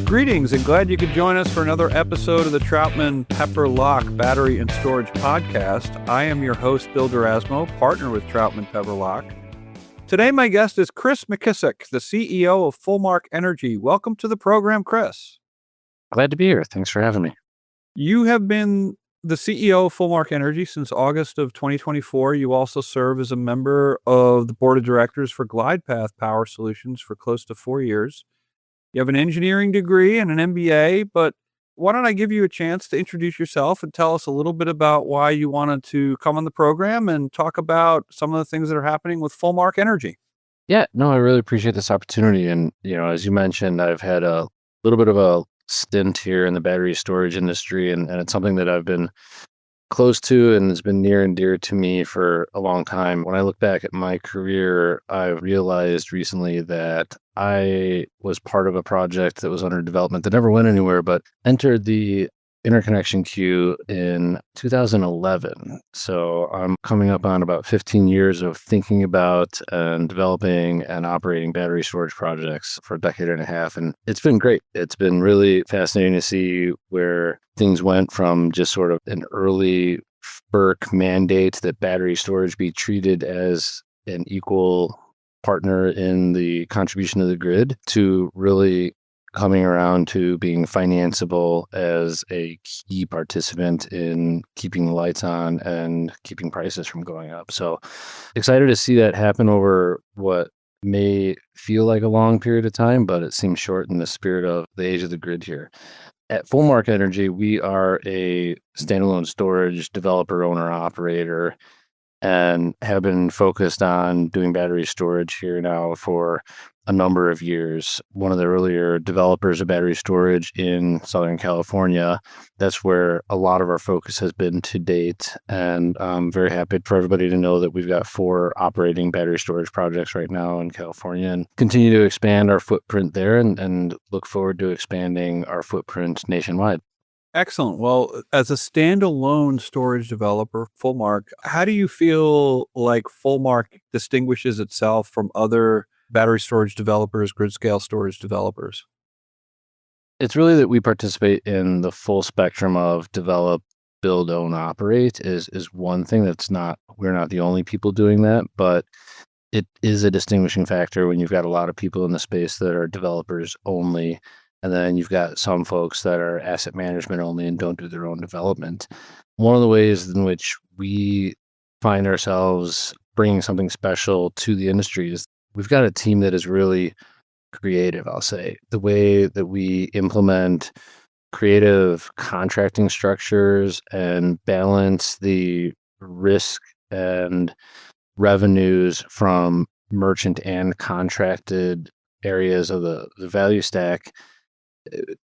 Greetings and glad you could join us for another episode of the Troutman Pepper Lock Battery and Storage Podcast. I am your host, Bill Derasmo, partner with Troutman Pepper Lock. Today, my guest is Chris McKissack, the CEO of Fullmark Energy. Welcome to the program, Chris. Glad to be here. Thanks for having me. You have been the CEO of Fullmark Energy since August of 2024. You also serve as a member of the board of directors for GlidePath Power Solutions for close to 4 years. You have an engineering degree and an MBA, but why don't I give you a chance to introduce yourself and tell us a little bit about why you wanted to come on the program and talk about some of the things that are happening with Fullmark Energy. Yeah, no, I really appreciate this opportunity. And, as you mentioned, I've had a little bit of a stint here in the battery storage industry, and it's something that I've been close to and has been near and dear to me for a long time. When I look back at my career, I realized recently that I was part of a project that was under development that never went anywhere, but entered the interconnection queue in 2011. So I'm coming up on about 15 years of thinking about and developing and operating battery storage projects for a decade and a half. And it's been great. It's been really fascinating to see where things went from just sort of an early FERC mandate that battery storage be treated as an equal partner in the contribution to the grid to really coming around to being financeable as a key participant in keeping the lights on and keeping prices from going up. So excited to see that happen over what may feel like a long period of time, but it seems short in the spirit of the age of the grid here. At Fullmark Energy, we are a standalone storage developer, owner, operator, and have been focused on doing battery storage here now for a number of years. One of the earlier developers of battery storage in Southern California. That's where a lot of our focus has been to date. And I'm very happy for everybody to know that we've got 4 operating battery storage projects right now in California and continue to expand our footprint there and look forward to expanding our footprint nationwide. Excellent. Well, as a standalone storage developer, Fullmark, how do you feel like Fullmark distinguishes itself from other battery storage developers, grid scale storage developers? It's really that we participate in the full spectrum of develop, build, own, operate is one thing. We're not the only people doing that, but it is a distinguishing factor when you've got a lot of people in the space that are developers only. And then you've got some folks that are asset management only and don't do their own development. One of the ways in which we find ourselves bringing something special to the industry is we've got a team that is really creative, I'll say. The way that we implement creative contracting structures and balance the risk and revenues from merchant and contracted areas of the value stack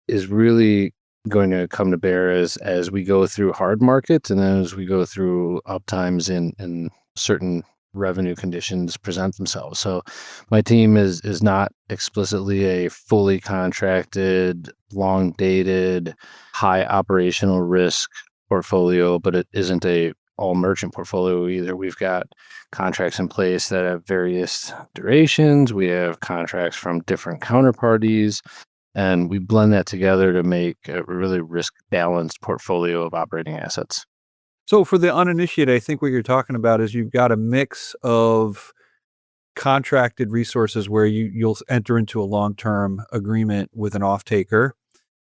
is really going to come to bear as we go through hard markets and then as we go through uptimes in certain revenue conditions present themselves. So my team is not explicitly a fully contracted, long dated, high operational risk portfolio, but it isn't a all merchant portfolio either. We've got contracts in place that have various durations. We have contracts from different counterparties. And we blend that together to make a really risk-balanced portfolio of operating assets. So for the uninitiated, I think what you're talking about is you've got a mix of contracted resources where you'll enter into a long-term agreement with an off-taker,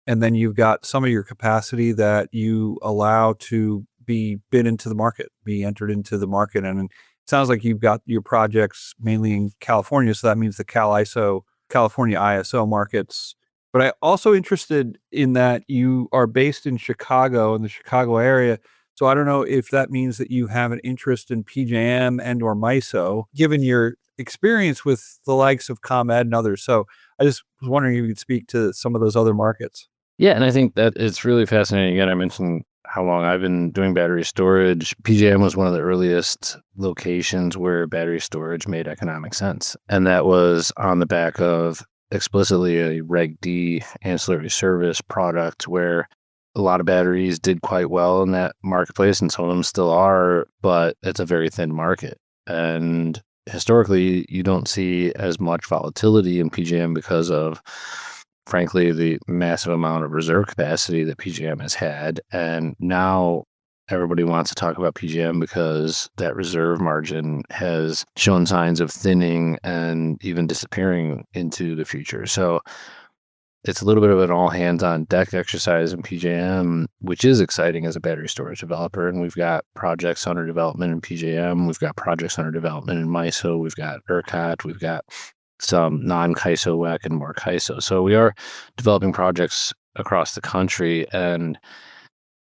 and then you've got some of your capacity that you allow to be bid into the market, be entered into the market. And it sounds like you've got your projects mainly in California, so that means the California ISO markets. But I'm also interested in that you are based in Chicago, in the Chicago area. So I don't know if that means that you have an interest in PJM and or MISO, given your experience with the likes of ComEd and others. So I just was wondering if you could speak to some of those other markets. Yeah, and I think that it's really fascinating. Again, I mentioned how long I've been doing battery storage. PJM was one of the earliest locations where battery storage made economic sense. And that was on the back of explicitly a Reg D ancillary service product where a lot of batteries did quite well in that marketplace, and some of them still are, but it's a very thin market. And historically, you don't see as much volatility in PJM because of frankly, the massive amount of reserve capacity that PJM has had. And now everybody wants to talk about PJM because that reserve margin has shown signs of thinning and even disappearing into the future. So it's a little bit of an all hands on deck exercise in PJM, which is exciting as a battery storage developer. And we've got projects under development in PJM. We've got projects under development in MISO. We've got ERCOT. We've got some non-KISO WEC and more KISO. So we are developing projects across the country. And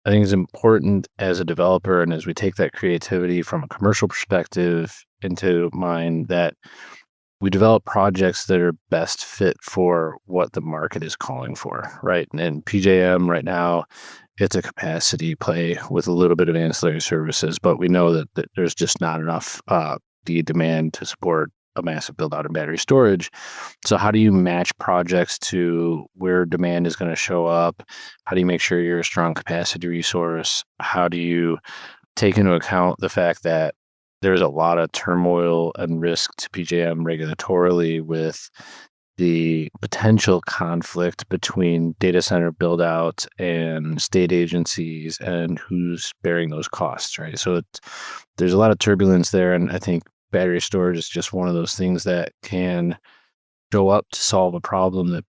I think it's important as a developer, and as we take that creativity from a commercial perspective into mind, that we develop projects that are best fit for what the market is calling for, right? And PJM right now, it's a capacity play with a little bit of ancillary services, but we know that there's just not enough demand to support a massive build out in battery storage. So how do you match projects to where demand is going to show up? How do you make sure you're a strong capacity resource? How do you take into account the fact that there's a lot of turmoil and risk to PJM regulatorily with the potential conflict between data center build out and state agencies and who's bearing those costs, right? So there's a lot of turbulence there. And I think battery storage is just one of those things that can show up to solve a problem that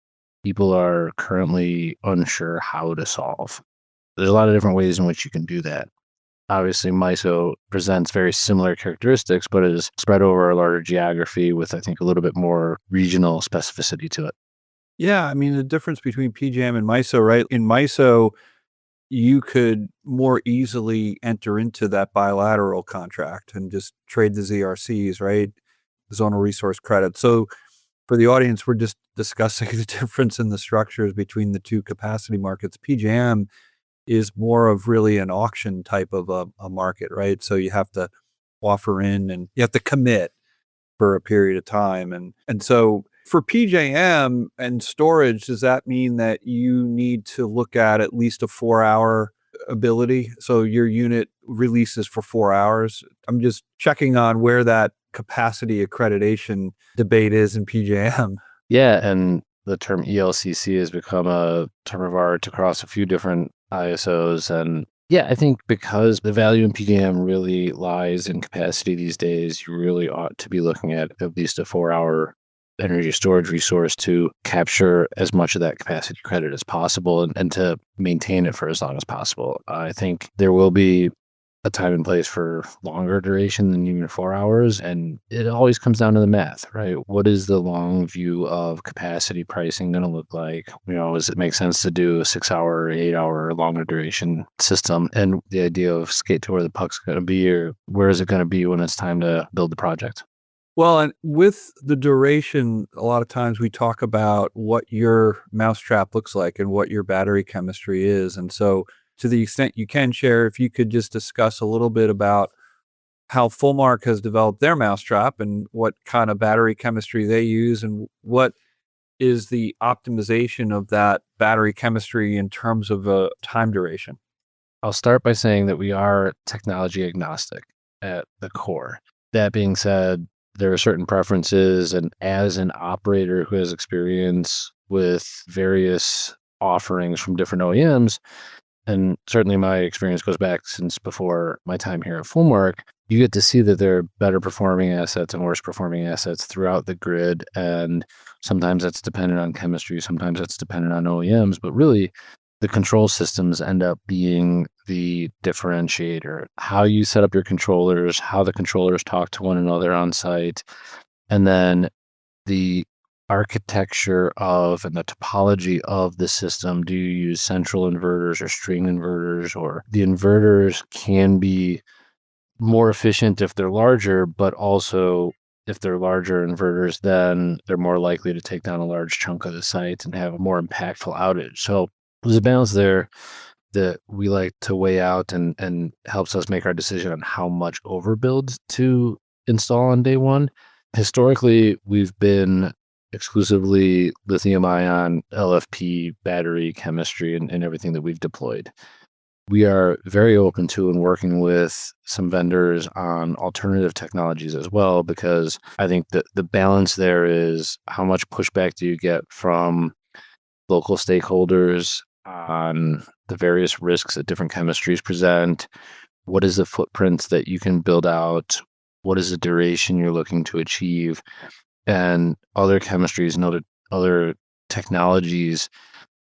people are currently unsure how to solve. There's a lot of different ways in which you can do that. Obviously, MISO presents very similar characteristics, but it is spread over a larger geography with, I think, a little bit more regional specificity to it. Yeah, I mean, the difference between PJM and MISO, right? In MISO, you could more easily enter into that bilateral contract and just trade the ZRCs, right? Zonal resource credit. So for the audience, we're just discussing the difference in the structures between the two capacity markets. PJM is more of really an auction type of a market, right? So you have to offer in and you have to commit for a period of time. And so for PJM and storage, does that mean that you need to look at least a 4-hour ability? So your unit releases for 4 hours. I'm just checking on where that capacity accreditation debate is in PJM. Yeah, and the term ELCC has become a term of art across a few different ISOs. And yeah, I think because the value in PJM really lies in capacity these days, you really ought to be looking at least a 4-hour energy storage resource to capture as much of that capacity credit as possible and to maintain it for as long as possible. I think there will be a time and place for longer duration than even 4 hours. And it always comes down to the math, right? What is the long view of capacity pricing going to look like? Does it make sense to do a 6-hour, 8-hour, longer duration system? And the idea of skate to where the puck's going to be, or where is it going to be when it's time to build the project? Well, and with the duration, a lot of times we talk about what your mousetrap looks like and what your battery chemistry is. And so to the extent you can share, if you could just discuss a little bit about how Fullmark has developed their mousetrap and what kind of battery chemistry they use and what is the optimization of that battery chemistry in terms of time duration. I'll start by saying that we are technology agnostic at the core. That being said, there are certain preferences, and as an operator who has experience with various offerings from different OEMs, and certainly my experience goes back since before my time here at Fullmark, you get to see that there are better performing assets and worse performing assets throughout the grid. And sometimes that's dependent on chemistry, sometimes that's dependent on OEMs, but really the control systems end up being the differentiator. How you set up your controllers, how the controllers talk to one another on site, and then the architecture of and the topology of the system. Do you use central inverters or string inverters? Or the inverters can be more efficient if they're larger, but also if they're larger inverters, then they're more likely to take down a large chunk of the site and have a more impactful outage. So there's a balance there that we like to weigh out and helps us make our decision on how much overbuild to install on day one. Historically, we've been exclusively lithium ion LFP battery chemistry and everything that we've deployed. We are very open to and working with some vendors on alternative technologies as well, because I think that the balance there is how much pushback do you get from local stakeholders on the various risks that different chemistries present. What is the footprint that you can build out? What is the duration you're looking to achieve? And other chemistries and other technologies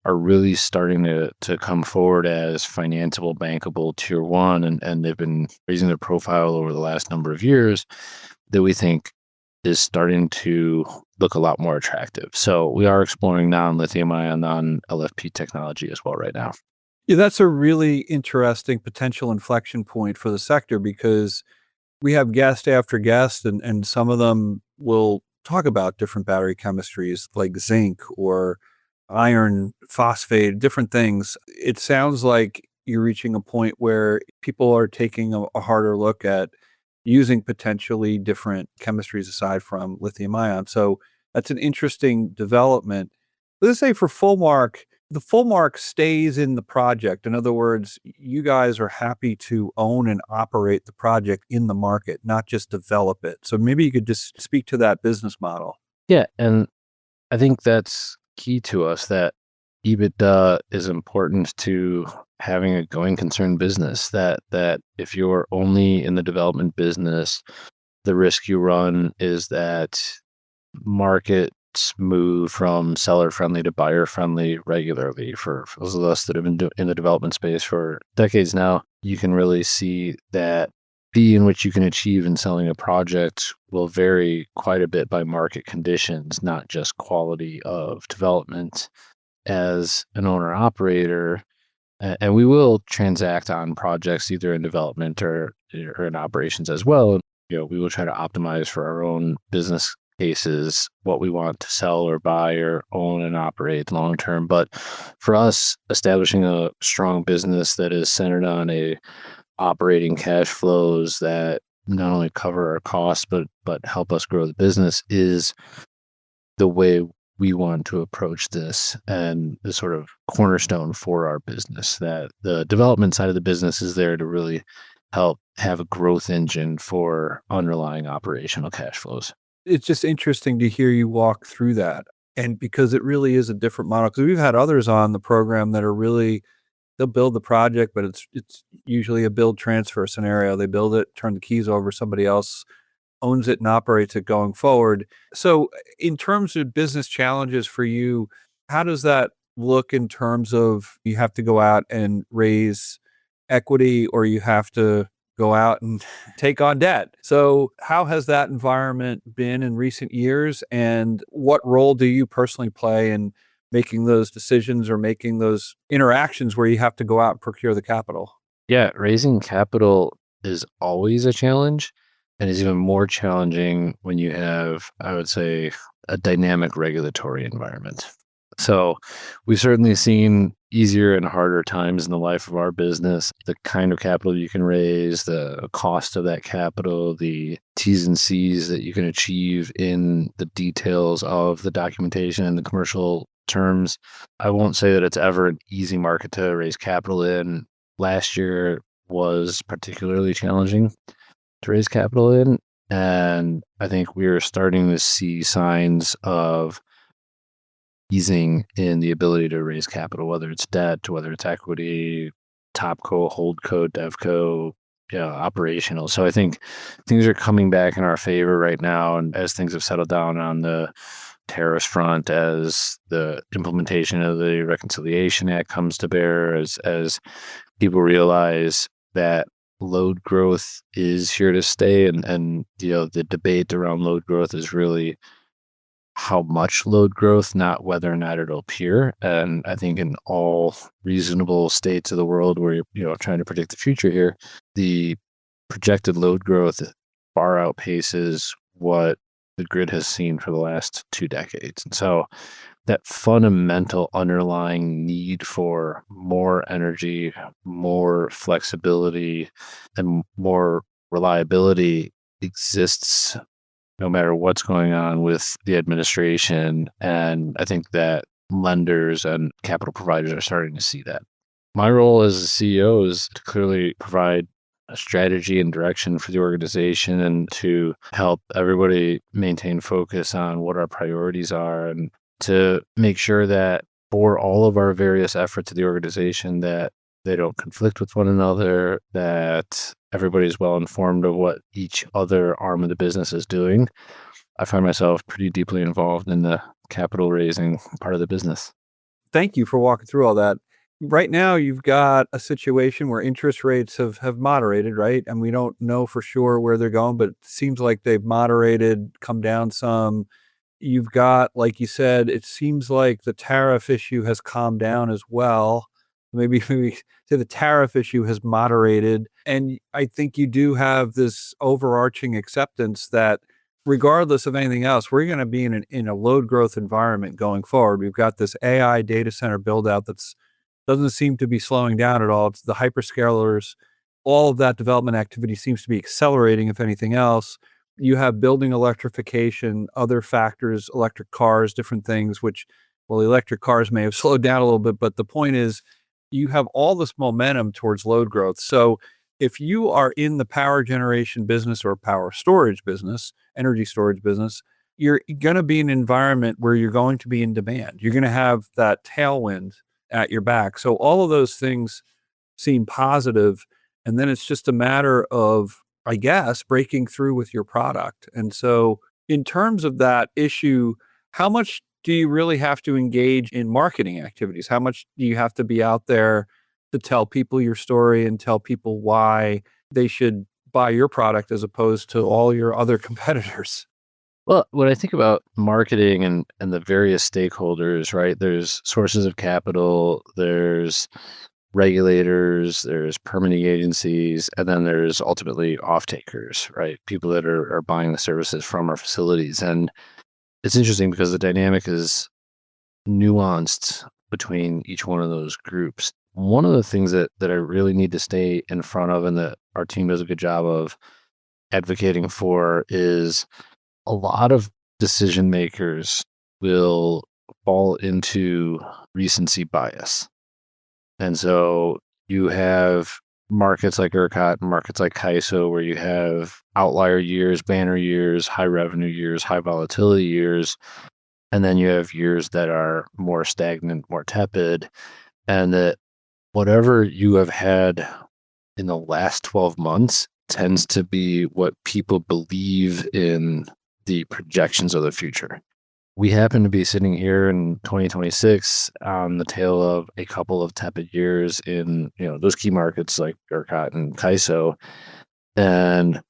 are really starting to come forward as financeable, bankable tier one, and they've been raising their profile over the last number of years that we think is starting to look a lot more attractive. So we are exploring non-lithium ion, non-LFP technology as well right now. Yeah, that's a really interesting potential inflection point for the sector because we have guest after guest, and some of them will talk about different battery chemistries like zinc or iron phosphate, different things. It sounds like you're reaching a point where people are taking a harder look at using potentially different chemistries aside from lithium ion. So that's an interesting development. Let's say for Fullmark, the Fullmark stays in the project. In other words, you guys are happy to own and operate the project in the market, not just develop it. So maybe you could just speak to that business model. Yeah, and I think that's key to us, that EBITDA is important to having a going concern business, that if you're only in the development business, the risk you run is that markets move from seller friendly to buyer friendly regularly. For those of us that have been in the development space for decades now, you can really see that fee in which you can achieve in selling a project will vary quite a bit by market conditions, not just quality of development. As an owner operator, and we will transact on projects either in development or in operations as well. And, we will try to optimize for our own business cases what we want to sell or buy or own and operate long term. But for us, establishing a strong business that is centered on a operating cash flows that not only cover our costs but help us grow the business is the way we want to approach this, and the sort of cornerstone for our business. That the development side of the business is there to really help have a growth engine for underlying operational cash flows. It's just interesting to hear you walk through that. And because it really is a different model, because we've had others on the program that are really, they'll build the project, but it's usually a build transfer scenario. They build it, turn the keys over, somebody else owns it and operates it going forward. So in terms of business challenges for you, how does that look in terms of you have to go out and raise equity or you have to go out and take on debt? So how has that environment been in recent years, and what role do you personally play in making those decisions or making those interactions where you have to go out and procure the capital? Yeah, raising capital is always a challenge, and is even more challenging when you have, I would say, a dynamic regulatory environment. So we've certainly seen easier and harder times in the life of our business. The kind of capital you can raise, the cost of that capital, the T's and C's that you can achieve in the details of the documentation and the commercial terms. I won't say that it's ever an easy market to raise capital in. Last year was particularly challenging to raise capital in. And I think we're starting to see signs of easing in the ability to raise capital, whether it's debt, whether it's equity, topco, holdco, devco, operational. So I think things are coming back in our favor right now. And as things have settled down on the tariffs front, as the implementation of the Reconciliation Act comes to bear, as people realize that load growth is here to stay, and the debate around load growth is really how much load growth, not whether or not it'll appear. And I think in all reasonable states of the world where you're trying to predict the future here, the projected load growth far outpaces what the grid has seen for the last 2 decades. And so that fundamental underlying need for more energy, more flexibility, and more reliability exists no matter what's going on with the administration. And I think that lenders and capital providers are starting to see that. My role as a CEO is to clearly provide a strategy and direction for the organization, and to help everybody maintain focus on what our priorities are, and to make sure that for all of our various efforts of the organization, that they don't conflict with one another, that everybody's well informed of what each other arm of the business is doing. I find myself pretty deeply involved in the capital raising part of the business. Thank you for walking through all that. Right now, you've got a situation where interest rates have moderated, right? And we don't know for sure where they're going, but it seems like they've moderated, come down some. You've got, like you said, it seems like the tariff issue has calmed down as well. Maybe say the tariff issue has moderated. And I think you do have this overarching acceptance that regardless of anything else, we're going to be in a load growth environment going forward. We've got this AI data center build out that's doesn't seem to be slowing down at all. It's the hyperscalers, all of that development activity seems to be accelerating, if anything else. You have building electrification, other factors, electric cars, different things, which, well, electric cars may have slowed down a little bit, but the point is you have all this momentum towards load growth. So if you are in the power generation business or power storage business, energy storage business, you're going to be in an environment where you're going to be in demand. You're going to have that tailwind at your back. So all of those things seem positive, and then it's just a matter of, I guess, breaking through with your product. And so in terms of that issue, how much do you really have to engage in marketing activities? How much do you have to be out there to tell people your story and tell people why they should buy your product as opposed to all your other competitors? Well, when I think about marketing and the various stakeholders, right? There's sources of capital, there's regulators, there's permitting agencies, and then there's ultimately off-takers, right? People that are buying the services from our facilities. And it's interesting because the dynamic is nuanced between each one of those groups. One of the things that I really need to stay in front of and that our team does a good job of advocating for is a lot of decision makers will fall into recency bias. And so you have markets like ERCOT and markets like CAISO where you have outlier years, banner years, high revenue years, high volatility years. And then you have years that are more stagnant, more tepid. And that whatever you have had in the last 12 months tends to be what people believe in the projections of the future. We happen to be sitting here in 2026 on the tail of a couple of tepid years in, those key markets like ERCOT and CAISO, and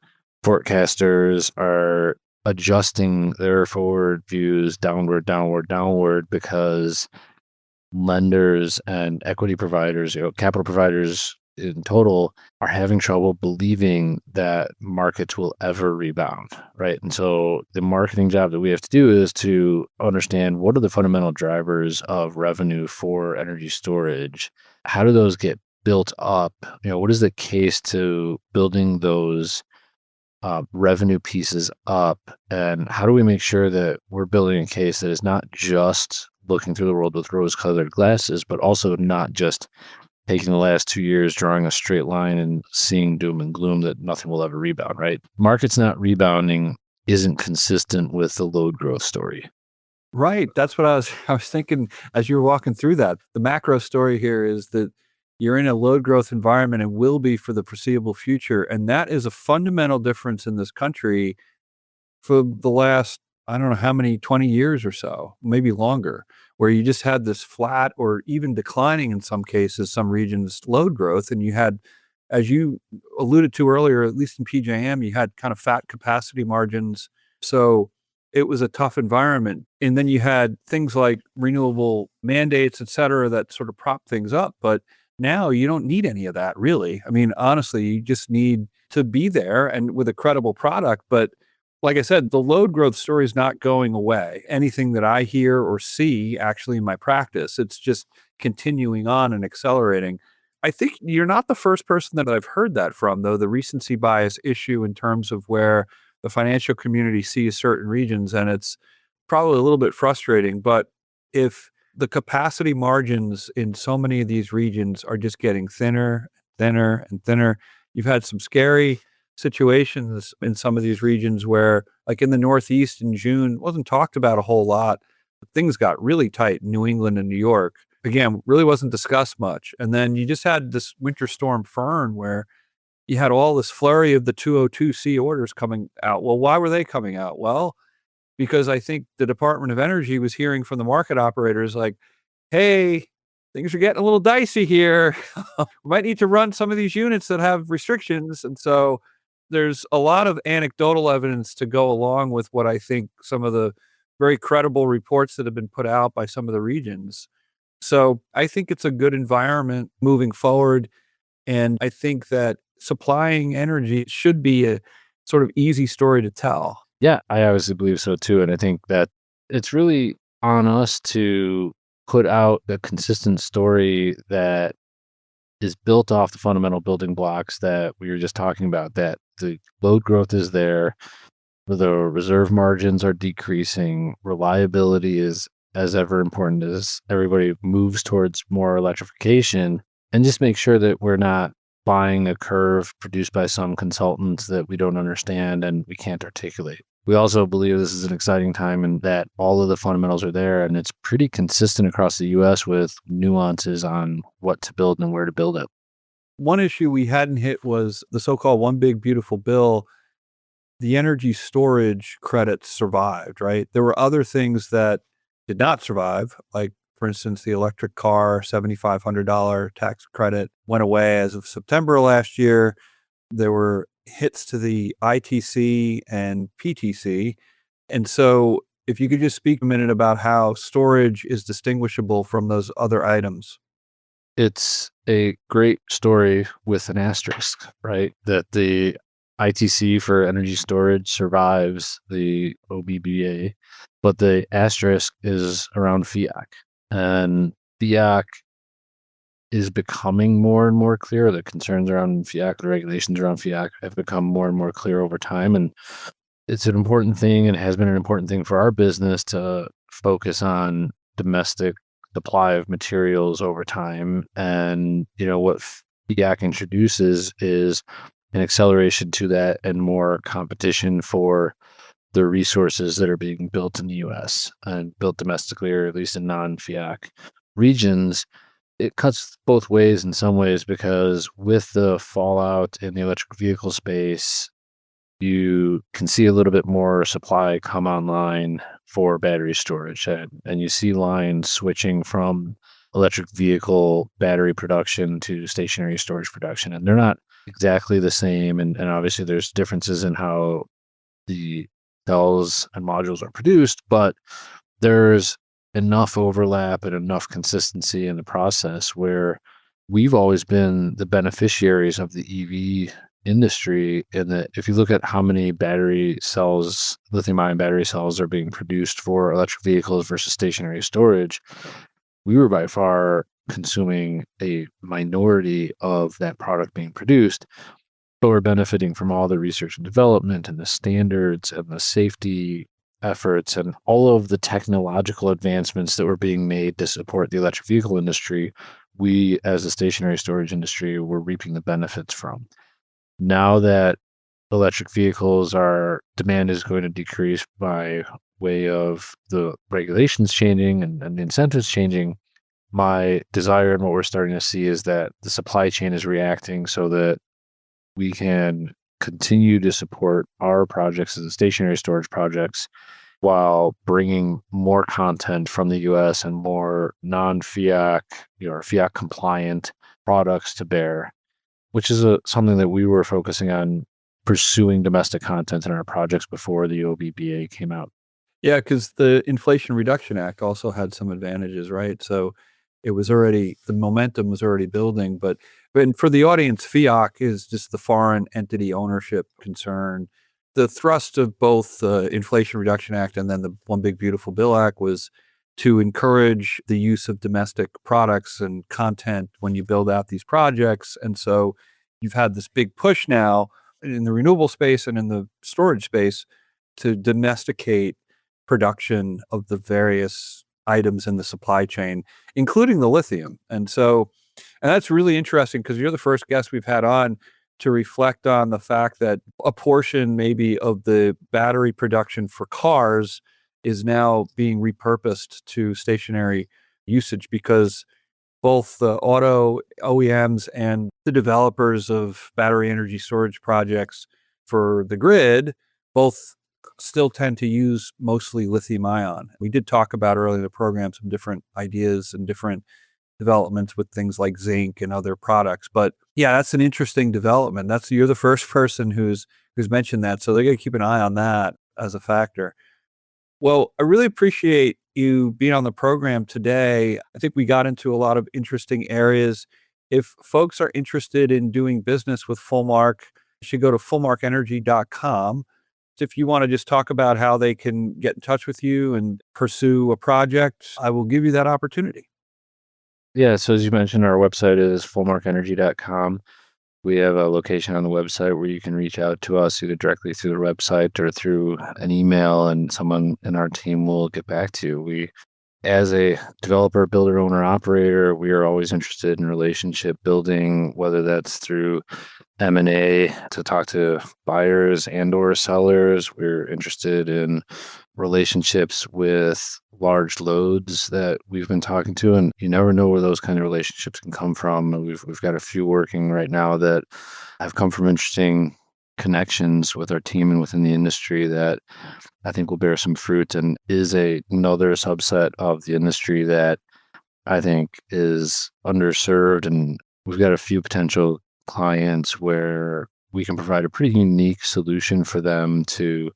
forecasters are adjusting their forward views downward because lenders and equity providers, capital providers in total are having trouble believing that markets will ever rebound, right? And so the marketing job that we have to do is to understand what are the fundamental drivers of revenue for energy storage? How do those get built up? What is the case to building those revenue pieces up? And how do we make sure that we're building a case that is not just looking through the world with rose-colored glasses, but also not just taking the last 2 years, drawing a straight line and seeing doom and gloom that nothing will ever rebound, right? Markets not rebounding isn't consistent with the load growth story. Right. That's what I was thinking as you were walking through that. The macro story here is that you're in a load growth environment and will be for the foreseeable future. And that is a fundamental difference in this country for the last, I don't know how many, 20 years or so, maybe longer, where you just had this flat or even declining in some cases, some regions, load growth. And you had, as you alluded to earlier, at least in PJM, you had kind of fat capacity margins. So it was a tough environment. And then you had things like renewable mandates, et cetera, that sort of prop things up. But now you don't need any of that, really. I mean, honestly, you just need to be there and with a credible product. But like I said, the load growth story is not going away. Anything that I hear or see actually in my practice, it's just continuing on and accelerating. I think you're not the first person that I've heard that from, though, the recency bias issue in terms of where the financial community sees certain regions. And it's probably a little bit frustrating. But if the capacity margins in so many of these regions are just getting thinner, thinner, and thinner, you've had some scary situations in some of these regions where, like in the Northeast in June, wasn't talked about a whole lot, things got really tight in New England and New York. Again, really wasn't discussed much. And then you just had this winter storm Fern where you had all this flurry of the 202C orders coming out. Well, why were they coming out? Well, because I think the Department of Energy was hearing from the market operators like, hey, things are getting a little dicey here. We might need to run some of these units that have restrictions. And so there's a lot of anecdotal evidence to go along with what I think some of the very credible reports that have been put out by some of the regions. So I think it's a good environment moving forward. And I think that supplying energy should be a sort of easy story to tell. Yeah, I obviously believe so too. And I think that it's really on us to put out a consistent story that is built off the fundamental building blocks that we were just talking about, that the load growth is there, the reserve margins are decreasing, reliability is as ever important as everybody moves towards more electrification, and just make sure that we're not buying a curve produced by some consultants that we don't understand and we can't articulate. We also believe this is an exciting time and that all of the fundamentals are there, and it's pretty consistent across the US with nuances on what to build and where to build it. One issue we hadn't hit was the so-called One Big Beautiful Bill. The energy storage credits survived, right? There were other things that did not survive, like, for instance, the electric car $7,500 tax credit went away as of September last year. There were hits to the ITC and PTC. And so if you could just speak a minute about how storage is distinguishable from those other items. It's a great story with an asterisk, right? That the ITC for energy storage survives the OBBA, but the asterisk is around FIAC. And FIAC is becoming more and more clear. The concerns around FIAC, the regulations around FIAC have become more and more clear over time. And it's an important thing, and it has been an important thing for our business to focus on domestic supply of materials over time. And, what FIAC introduces is an acceleration to that and more competition for the resources that are being built in the US and built domestically, or at least in non-FIAC regions. It cuts both ways in some ways, because with the fallout in the electric vehicle space, you can see a little bit more supply come online for battery storage. And you see lines switching from electric vehicle battery production to stationary storage production. And they're not exactly the same. And obviously there's differences in how the cells and modules are produced, but there's enough overlap and enough consistency in the process where we've always been the beneficiaries of the EV industry. And that if you look at how many battery cells, lithium-ion battery cells, are being produced for electric vehicles versus stationary storage, we were by far consuming a minority of that product being produced, but we're benefiting from all the research and development and the standards and the safety efforts and all of the technological advancements that were being made to support the electric vehicle industry. We, as a stationary storage industry, were reaping the benefits from. Now that electric vehicles demand is going to decrease by way of the regulations changing and the incentives changing, my desire and what we're starting to see is that the supply chain is reacting so that we can continue to support our projects as the stationary storage projects while bringing more content from the US and more non-FIAC or FIAC compliant products to bear, which is something that we were focusing on, pursuing domestic content in our projects before the OBBA came out. Yeah, because the Inflation Reduction Act also had some advantages, right? So the momentum was already building. But for the audience, FIAC is just the foreign entity ownership concern. The thrust of both the Inflation Reduction Act and then the One Big Beautiful Bill Act was to encourage the use of domestic products and content when you build out these projects. And so you've had this big push now in the renewable space and in the storage space to domesticate production of the various items in the supply chain, including the lithium. And that's really interesting because you're the first guest we've had on to reflect on the fact that a portion maybe of the battery production for cars is now being repurposed to stationary usage because both the auto OEMs and the developers of battery energy storage projects for the grid both still tend to use mostly lithium ion. We did talk about earlier in the program some different ideas and different developments with things like zinc and other products. But yeah, that's an interesting development. You're the first person who's mentioned that. So they're going to keep an eye on that as a factor. Well, I really appreciate you being on the program today. I think we got into a lot of interesting areas. If folks are interested in doing business with Fullmark, you should go to fullmarkenergy.com. If you want to just talk about how they can get in touch with you and pursue a project, I will give you that opportunity. Yeah, so as you mentioned, our website is fullmarkenergy.com. We have a location on the website where you can reach out to us either directly through the website or through an email, and someone in our team will get back to you. We, as a developer, builder, owner, operator, we are always interested in relationship building, whether that's through M&A to talk to buyers and or sellers. We're interested in relationships with large loads that we've been talking to, and you never know where those kind of relationships can come from. We've got a few working right now that have come from interesting connections with our team and within the industry that I think will bear some fruit and is another subset of the industry that I think is underserved. And we've got a few potential clients where we can provide a pretty unique solution for them to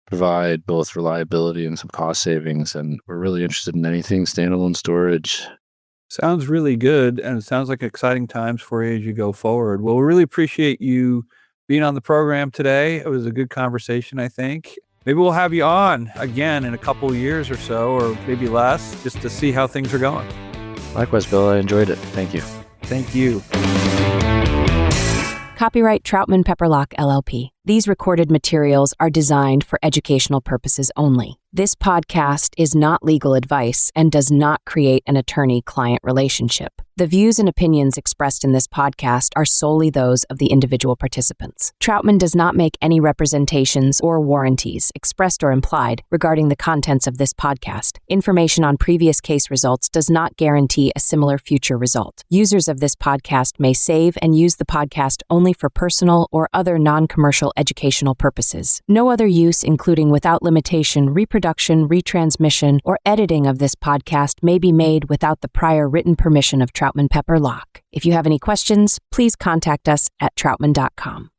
provide both reliability and some cost savings. And we're really interested in anything standalone storage. Sounds really good. And it sounds like exciting times for you as you go forward. Well, we really appreciate you being on the program today. It was a good conversation, I think. Maybe we'll have you on again in a couple of years or so, or maybe less, just to see how things are going. Likewise, Bill, I enjoyed it. Thank you. Thank you. Copyright Troutman Pepperlock LLP. These recorded materials are designed for educational purposes only. This podcast is not legal advice and does not create an attorney-client relationship. The views and opinions expressed in this podcast are solely those of the individual participants. Troutman does not make any representations or warranties, expressed or implied, regarding the contents of this podcast. Information on previous case results does not guarantee a similar future result. Users of this podcast may save and use the podcast only for personal or other non-commercial educational purposes. No other use, including without limitation, reproduction, retransmission, or editing of this podcast may be made without the prior written permission of Troutman Pepperlock. If you have any questions, please contact us at troutman.com.